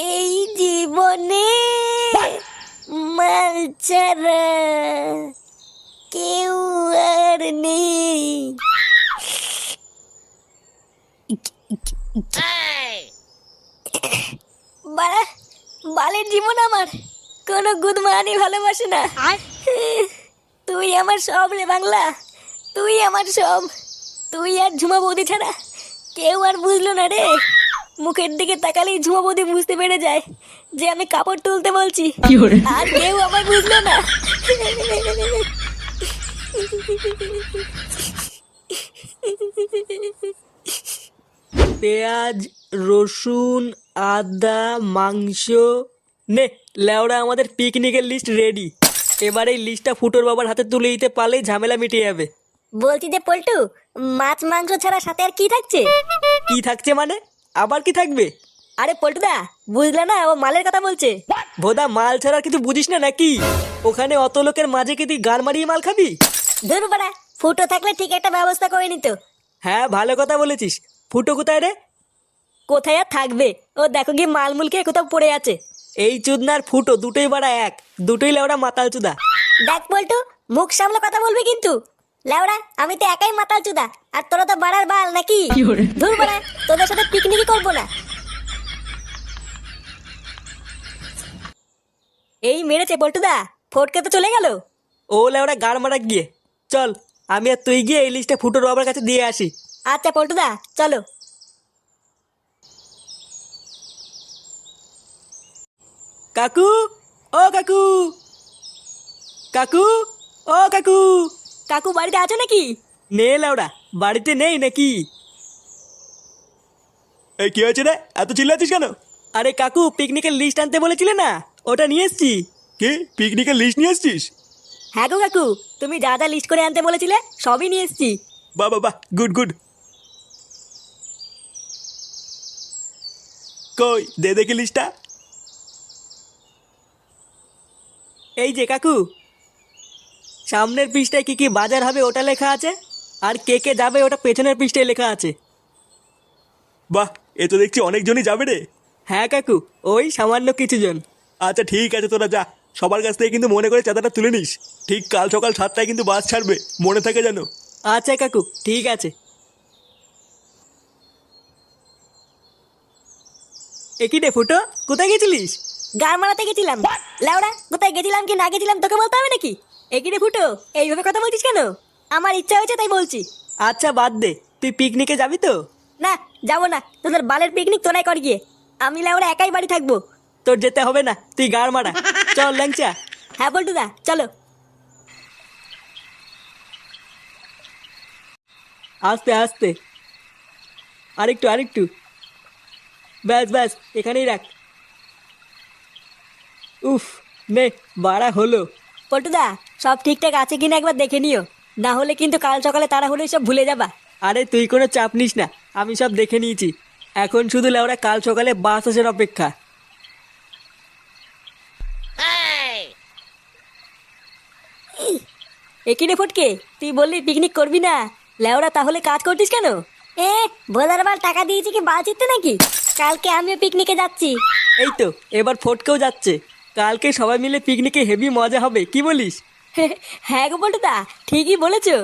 এই জীবনে মাল ছাড়া কেউ আর নেই। বাড়া, বালের জীবন আমার, কোনো গুদমানি ভালোবাসে না। তুই আমার সব রে বাংলা, তুই আমার সব। তুই আর ঝুমা বৌদি ছাড়া কেউ আর বুঝলো না রে। মুখের দিকে তাকালেই ঝুমা বৌদি বুঝতে পেরে যায় যে আমি কাপড় তুলতে বলছি, আর কেউ আমার বুঝলো না। পেঁয়াজ, রসুন, আদা, মাংস, নে লেওড়া আমাদের পিকনিকের লিস্ট রেডি। এবার এই লিস্টটা ফুটোর বাবার হাতে তুলে দিতে পারলেই ঝামেলা মিটে যাবে। বলছি যে পল্টু, মাছ মাংস ছাড়া সাথে আর কি থাকছে? কি থাকছে মানে? আবার কি থাকবে? আরে পল্টুদা, বুঝলে না, ও মালের কথা বলছে। ভোদা, মাল ছাড়া কিছু বুঝিস না নাকি? ওখানে অত লোকের মাঝে কি তুই গান মারিয়ে মাল খাবি? ধুর বাড়া, ফুটো থাকলে ঠিক একটা ব্যবস্থা করে নিত। হ্যাঁ, ভালো কথা বলেছিস। ফুটো কোথায় রে? কোথায় আর থাকবে, ও দেখো গিয়ে মালমুল খেয়ে কোথাও পড়ে আছে। এই চুদনার ফুটো দুটোই বাড়া এক, দুটোই লেওড়া মাতাল চুদা। দেখ পল্টু, মুখ সামলে কথা বলবি কিন্তু। লেওড়া, আমি তো একাই মাতাল চুদা, আর তোরা তো বাড়ার বাল নাকি? ধুর বাড়া, তোদের সাথে পিকনিকই করবো না। এই মেরেছে পল্টুদা, ফটকে তো চলে গেল। ও লেওড়া গাড় মারা গিয়ে। চল, আমি আর তুই গিয়ে এই লিস্টটা ফুটোর বাবার কাছে দিয়ে আসি। আচ্ছা পল্টুদা, চলো। কাকু, ও কাকু, কাকু, ও কাকু। কাকু বাড়িতে আছো নাকি? নে লেওড়া, বাড়িতে নেই নাকি? এই কি হয়েছে রে, এত চিল্লাচ্ছিস কেন? আরে কাকু, পিকনিকের লিস্ট আনতে বলেছিলে না, ওটা নিয়ে এসছি। কি পিকনিকের লিস্ট নিয়ে এসছিস? হ্যাঁ গো কাকু, তুমি যা যা লিস্ট করে আনতে বলেছিলে সবই নিয়ে এসেছি। বাহ বাহ বাহ, গুড গুড। কই দে দেখি লিস্টটা। এই যে কাকু, সামনের পৃষ্ঠায় কি কি বাজার হবে ওটা লেখা আছে, আর কে কে যাবে ওটা পেছনের পৃষ্ঠায় লেখা আছে। বাহ, এ তো দেখছি অনেকজনই যাবে রে। হ্যাঁ কাকু, ওই সামান্য কিছু জন। আচ্ছা ঠিক আছে, তোরা যা। সবার কাছ থেকে কিন্তু মনে করে চাঁদাটা তুলে নিস। ঠিক কাল সকাল 7টায় কিন্তু বাস ছাড়বে, মনে থাকে যেন। আচ্ছা কাকু, ঠিক আছে। একই রে ফুটো, কোথায় গেছিলিস? গান মারাতে গেছিলাম। লেওড়া, কোথায় গেছিলাম কি না গেছিলাম তোকে বলতে হবে নাকি? একই রে ফুটো, এইভাবে কথা বলছিস কেন? আমার ইচ্ছা হয়েছে তাই বলছি। আচ্ছা বাদ দে, তুই পিকনিকে যাবি তো? না, যাবো না, তোদের বালের পিকনিক তোরাই কর গিয়ে। আমি লেওড়া একাই বাড়ি থাকবো। তোর যেতে হবে না, তুই গাড় মারা। চল ল্যাংচা। হ্যাঁ পল্টুদা, চলো। আস্তে আস্তে, আরেকটু আরেকটু, ব্যাস ব্যাস, এখানেই রাখ। উফ, নে বাড়া হলো। পল্টুদা, সব ঠিকঠাক আছে কিনা একবার দেখে নিও, না হলে কিন্তু কাল সকালে তাড়াহুড়ো সব ভুলে যাবা। আরে তুই কোনো চাপ নিস না, আমি সব দেখে নিয়েছি। এখন শুধু লেওরা কাল সকালে বাস আসার অপেক্ষা। একই রে ফটকে, তুই বললি পিকনিক করবি না, লেওড়া তাহলে কাজ করতিস কেন? এ ভোলার বার টাকা দিয়েছি কি বাল চিত্তে নাকি? কালকে আমিও পিকনিকে যাচ্ছি। এই তো, এবার ফটকেও যাচ্ছে। কালকে সবাই মিলে পিকনিকে হেভি মজা হবে, কি বলিস? হ্যাঁ গো পল্টুদা, ঠিকই বলেছো।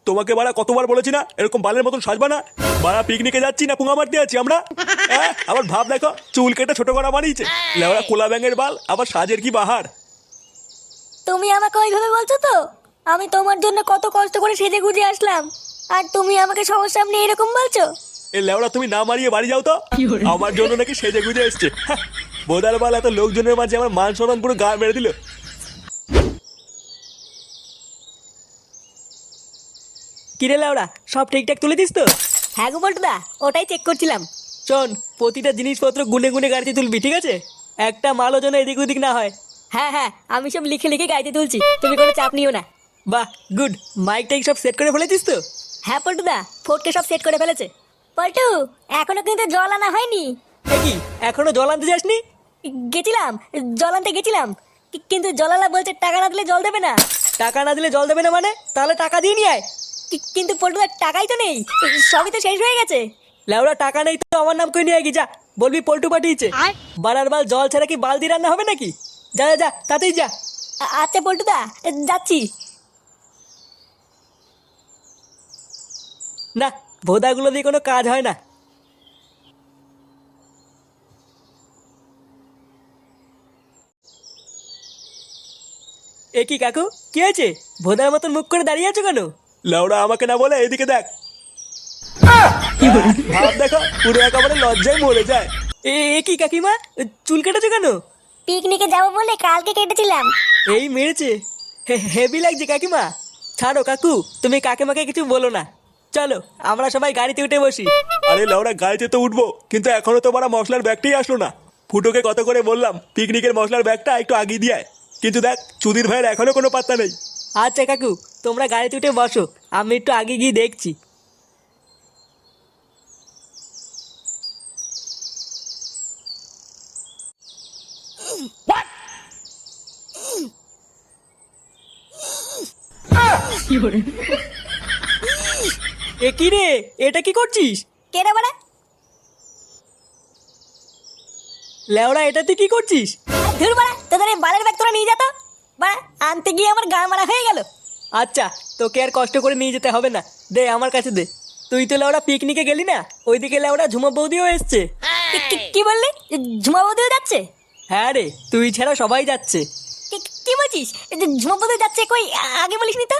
তোমাকে বাড়া কতবার বলেছি না এরকম বালের মতন সাজবা না। বাড়া পিকনিকে যাচ্ছি না পুঙা মারতে যাচ্ছি আমরা? হ্যাঁ, আবার ভাব দেখো, চুল কেটে ছোট করা বানিয়েছে। লেওড়া কোলা ব্যাঙের বাল, আবার সাজের কি বাহার। তুমি আমাকে ওইভাবে বলছো তো? আমি তোমার জন্য কত কষ্ট করে সেজে গুজে আসলাম, আর তুমি আমাকে সবার সামনে এরকম বলছো? এ লেওড়া তুমি না মারিয়ে বাড়ি যাও তো। আমার জন্য নাকি সেজে গুজে এসছে। হ্যাঁ, বোদার বাল, এত লোকজনের মাঝে আমার মান সম্মান পুরো গা মেরে দিল। কিরে লেওরা, সব ঠিকঠাক তুলে দিস তো? হ্যাঁ গো পল্টুদা, ওটাই চেক করছিলাম। শোন, প্রতিটা জিনিসপত্র গুনে গুনে গাড়িতে তুলবি, ঠিক আছে? একটা মালও যেন এদিক ওদিক না হয়। হ্যাঁ হ্যাঁ, আমি সব লিখে লিখে গাইতে তুলছি, তুমি কোনো চাপ নিও না। বাহ, গুড। মাইক টাইক সব সেট করে ফেলেছিস তো? হ্যাঁ পল্টুদা, ফোর্টকে সব সেট করে ফেলেছে। পল্টু, এখনো কিন্তু জল আনা হয়নি। এ কি, এখনো জল আনতে যাসনি? গেছিলাম, জল আনতে গেছিলাম, কিন্তু জলালা বলছে টাকা না দিলে জল দেবে না। টাকা না দিলে জল দেবে না মানে? তাহলে টাকা দিয়ে নিয়ে আয়। কিন্তু পল্টুদার টাকাই তো নেই, সবই তো শেষ হয়ে গেছে। লেওড়া টাকা নেই তো আমার নাম করে নিয়ে গি, যা বলবি পল্টু পাঠিয়েছে। বাড়ার বাল জল ছাড়া কি বালদি রান্না হবে নাকি? যা যা যা তাতেই যা। আচ্ছা পল্টুদা, যাচ্ছি। না, ভোদাগুলো দিয়ে কোনো কাজ হয় না। এ কি কাকু, কি হয়েছে? ভোদার মতন মুখ করে দাঁড়িয়ে আছো কেন? লেওড়া আমাকে না বলে এদিকে দেখ। ভাব দেখো, পুরো একেবারে লজ্জায় মরে যায়। এ কি কাকিমা, চুল কেটেছো কেন? পিকনিকে যাবো বলে কালকে কেটেছিলাম। এই মেরেছে, হেভি লাগছে কাকিমা। ছাড়ো কাকু, তুমি কাকিমাকে কিছু বলো না। চলো আমরা সবাই গাড়িতে উঠে বসি। আরে লেওড়া গাড়িতে তো উঠবো, কিন্তু এখনো তো বাড়া মশলার ব্যাগটাই আসলো না। ফুটোকে কত করে বললাম পিকনিকের মশলার ব্যাগটা একটু আগিয়ে দিয়ে আয়, কিন্তু দেখ চুদির ভাইয়ের এখনো কোনো পাত্তা নেই। আচ্ছা কাকু, তোমরা গাড়িতে উঠে বসো, আমি একটু আগে গিয়ে দেখছি। এ কি রে, এটা কি করছিস? কে রে বাড়া? লেওড়া, এটা তুই কি করছিস? ধুর বাড়া, তোদের এই বালের ব্যাগ তোরা নিয়ে যা তো। বাড়া, আনতে গিয়ে আমার গা মারা হয়ে গেল। আচ্ছা, তোকে আর কষ্ট করে নিয়ে যেতে হবে না, দে আমার কাছে দে। তুই তো লেওড়া পিকনিকে গেলি না, ওইদিকে লেওড়া ঝুমা বৌদিও এসছে। কি বললি? ঝুমা বৌদিও যাচ্ছে? হ্যাঁ রে, তুই ছাড়া সবাই যাচ্ছে। কি বলছিস? ঝুমা বৌদি যাচ্ছে কই? আগে বলিসনি তো।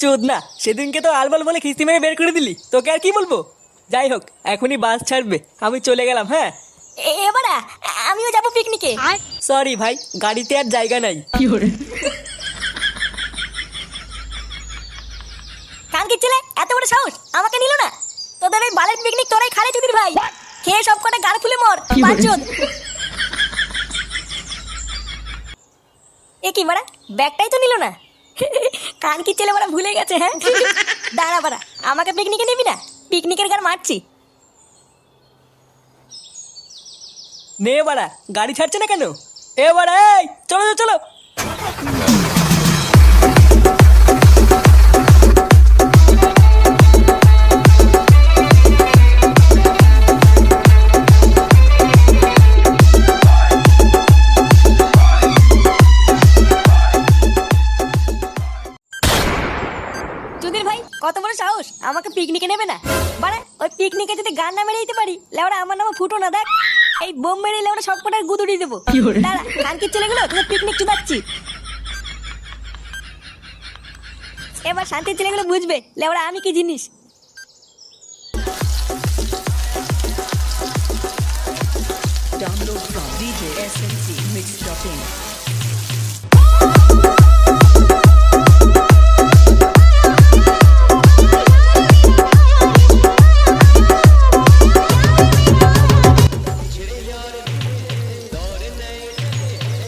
চোদ না, সেদিনকে তো আলবাল বলে খিস্তি মেরে বের করে দিলি, তোকে আর কি বলবো। যাই হোক, এখনই বাস ছাড়বে, আমি চলে গেলাম। হ্যাঁ এবারা আমিও যাবো পিকনিকে। সরি ভাই, গাড়িতে আর জায়গা নাই। কানকির ছেলে, এত বড় সাহস, আমাকে নিল না। তোদের ওই বালের পিকনিক তোরাই খালে চুদির ভাই। খেয়ে সব কটা গাড় ফুলে মর বাঞ্চোদ। এ কি মারা, ব্যাগটাই তো নিল না। কানকির ছেলে মারা ভুলে গেছে। হ্যাঁ দাঁড়া বাড়া, আমাকে পিকনিকে নিবি না? পিকনিকের গাড় মারছি। নে বাড়া, গাড়ি ছাড়ছে না কেন? এ বাড়া, এই চলো চলো চলো। চুদির ভাই, কত বড় সাহস, আমাকে পিকনিকে নেবে না? বাড়া, ওই পিকনিকে যদি গান না মেরে দিতে পারি, লেওড়া আমার নামে ফুটো না। দেখ এই বোম মেরে লেওড়া সব কটার গুদুড়ি দেবো। দাঁড়া, কানকির ছেলেগুলো তোদের পিকনিক চুদাচ্ছি। এবার শান্তির ছেলেগুলো বুঝবে লেওড়া আমি কি জিনিস। Download from DJ SMC Mix.in.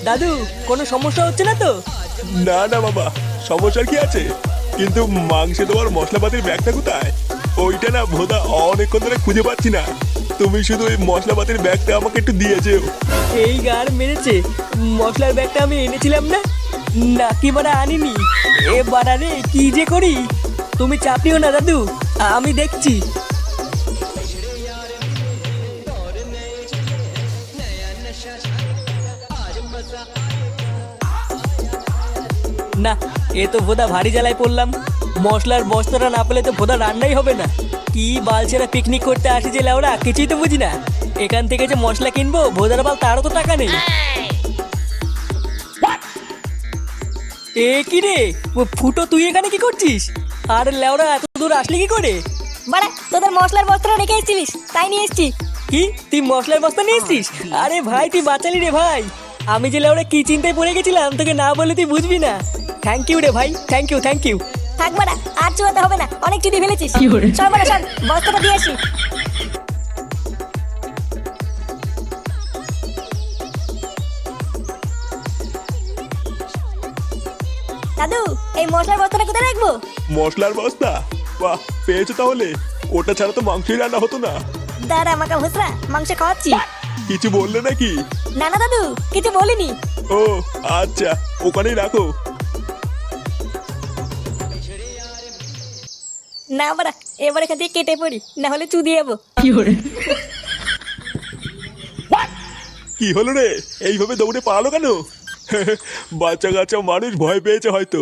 দাদু, কোনো সমস্যা হচ্ছে না তো? না না বাবা, সমস্যার কি আছে, কিন্তু মাংসে তোমার মশলাপাতির ব্যাগটা কোথায়? ওইটা না ভোদা অনেকক্ষণ ধরে খুঁজে পাচ্ছি না। তুমি শুধু ওই মশলাপাতির ব্যাগটা আমাকে একটু দিয়ে যেও। এই গার মেরেছে, মশলার ব্যাগটা আমি এনেছিলাম না, নাকি বাড়া আনিনি? এ বাড়া রে, কি যে করি। তুমি চাপ নিও না দাদু, আমি দেখছি। না, এ তো ভোদা ভারী জ্বালায় পড়লাম। মশলার বস্তাটা না পেলে তো ভোদা রান্নাই হবে না। কি বালছেরা পিকনিক করতে আসি যে লেওড়া, কিছুই তো বুঝি না। এখান থেকে যে মশলা কিনবো, ভোদার বাল তারও তো টাকা নেই। এ কি রে, ফুটো তুই এখানে কি করছিস? আর লেওড়া এত দূর আসলি কি করে? বাড়া, তোদের মশলার বস্তাটা রেখে এসেছিলিস, তাই নিয়ে এসেছি। কি, তুই মশলার বস্তা নিয়ে এসছিস? আরে ভাই, তুই বাঁচালি রে ভাই। আমি যে লেওড়া কি চিন্তায় পড়ে গেছিলাম, তোকে না বলে তুই বুঝবি না। থ্যাংক ইউ রে ভাই, থ্যাংক ইউ থ্যাংক ইউ। থাক বাড়া, আর চুয়াতে হবে না, অনেক চুদি ফেলেছিস। সব বাড়া সব, বস্তাটা দিয়ে আসি। দাদু, এই মশলার বস্তাটা কোথায় রাখবো? মশলার বস্তা? বাহ, পেয়েছো তাহলে। ওটা ছাড়া তো মাংসই রান্না হতো না। দাঁড়া আমাকে ভুসরা, মাংস খাওয়াচ্ছি। কিছু বললে নাকি? না না দাদু, কিছু বলিনি। ও আচ্ছা, ওখানেই রাখো। না বাড়া, এবার এখান থেকে কেটে পড়ি, না হলে চুদি যাবো। কি হলো রে, এইভাবে দৌড়ে পালালো কেন? বাচ্চা কাচ্চা মানুষ ভয় পেয়েছে হয়তো।